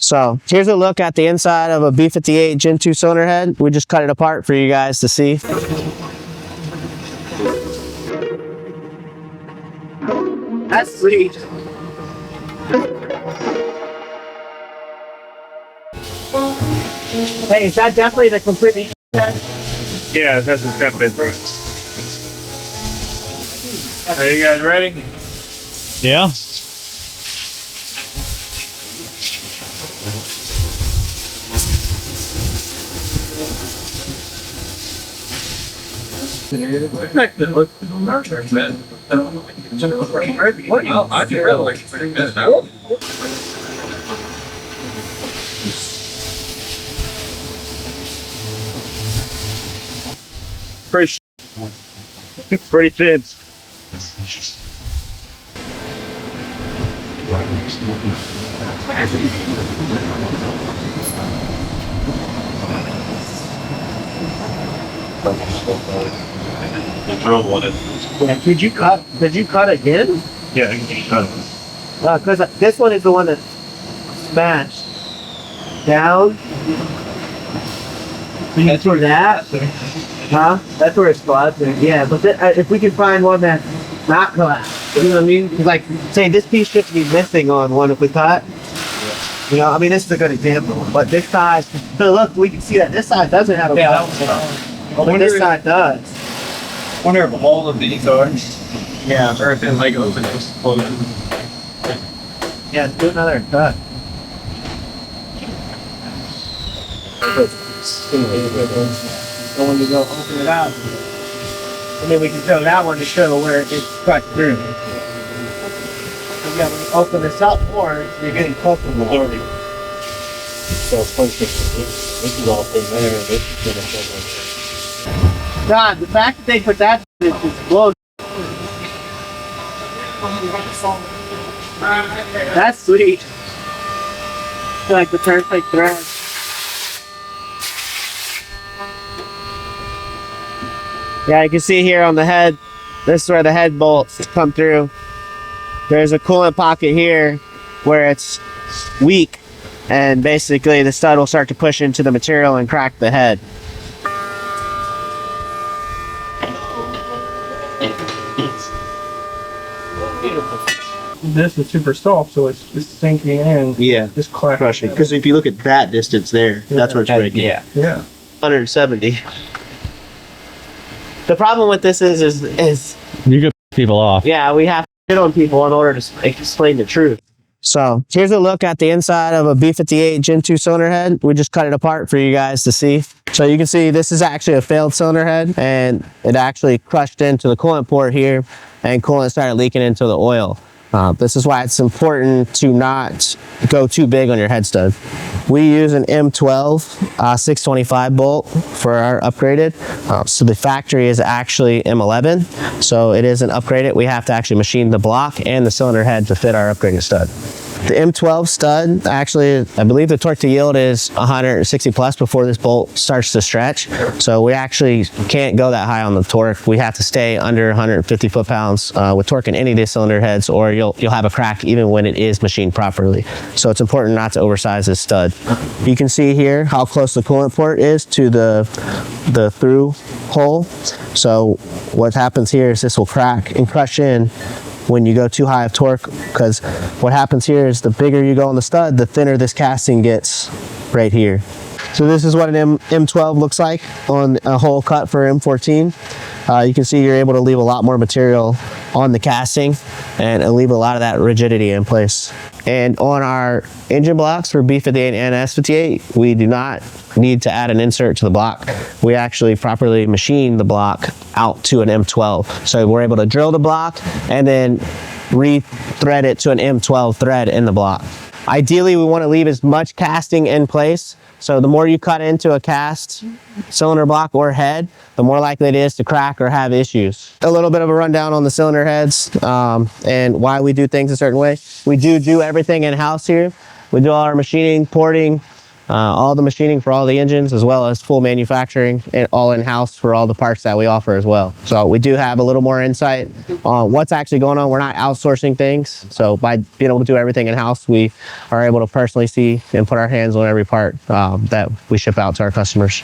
So here's a look at the inside of a B58 Gen 2 cylinder head. We just cut it apart for you guys to see. That's sweet. Hey, is that definitely the completely head? Yeah, that's a step in. Are you guys ready? Yeah. I do really like pretty thin. Yeah, did you cut again? Yeah, you can cut it. Because this one is the one that smashed down. That's where that? Huh? That's where it's collapsing. Yeah, but if we can find one that's not collapsed, you know what I mean? Like, say this piece should be missing on one if we cut. You know, I mean, this is a good example. But this side, so look, we can see that this side doesn't have a but this side does. I wonder if all of these are. Yeah, or if it like opens. Yeah, do another cut. So when you go open it up, and then we can show that one to show where it's cut through. Yeah, when you open this up more, you're getting close to the majority. So it's supposed to, this is all in there, and this is gonna show. God, the fact that they put that in is blows. That's sweet. I feel like the perfect thread. Yeah, you can see here on the head, this is where the head bolts come through. There's a coolant pocket here where it's weak, and basically the stud will start to push into the material and crack the head. This is super soft, so it's just sinking in. Yeah, just crushing. because if you look at that distance there, that's where it's breaking. Yeah. 170. The problem with this is You get people off. yeah, we have to hit on people in order to explain the truth. So here's a look at the inside of a B58 Gen 2 cylinder head. We just cut it apart for you guys to see. So you can see this is actually a failed cylinder head, and it actually crushed into the coolant port here, and coolant started leaking into the oil. This is why it's important to not go too big on your head stud. We use an M12 625 bolt for our upgraded. So the factory is actually M11. So it isn't upgraded. We have to actually machine the block and the cylinder head to fit our upgraded stud. The M12 stud, actually, I believe the torque to yield is 160 plus before this bolt starts to stretch. So we actually can't go that high on the torque. We have to stay under 150 foot-pounds with torque in any of these cylinder heads, or you'll have a crack even when it is machined properly. So it's important not to oversize this stud. You can see here how close the coolant port is to the through hole. So what happens here is this will crack and crush in when you go too high of torque, because what happens here is the bigger you go on the stud, the thinner this casting gets right here. So this is what an M12 looks like on a hole cut for M14. You can see you're able to leave a lot more material on the casting and leave a lot of that rigidity in place. And on our engine blocks for B58 and S58, we do not need to add an insert to the block. We actually properly machine the block out to an M12. So we're able to drill the block and then re-thread it to an M12 thread in the block. Ideally, we want to leave as much casting in place. So the more you cut into a cast cylinder block or head, the more likely it is to crack or have issues. A little bit of a rundown on the cylinder heads and why we do things a certain way. We do everything in-house here. We do all our machining, porting, all the machining for all the engines, as well as full manufacturing and all in-house for all the parts that we offer as well. So we do have a little more insight on what's actually going on. We're not outsourcing things. So by being able to do everything in-house, we are able to personally see and put our hands on every part that we ship out to our customers.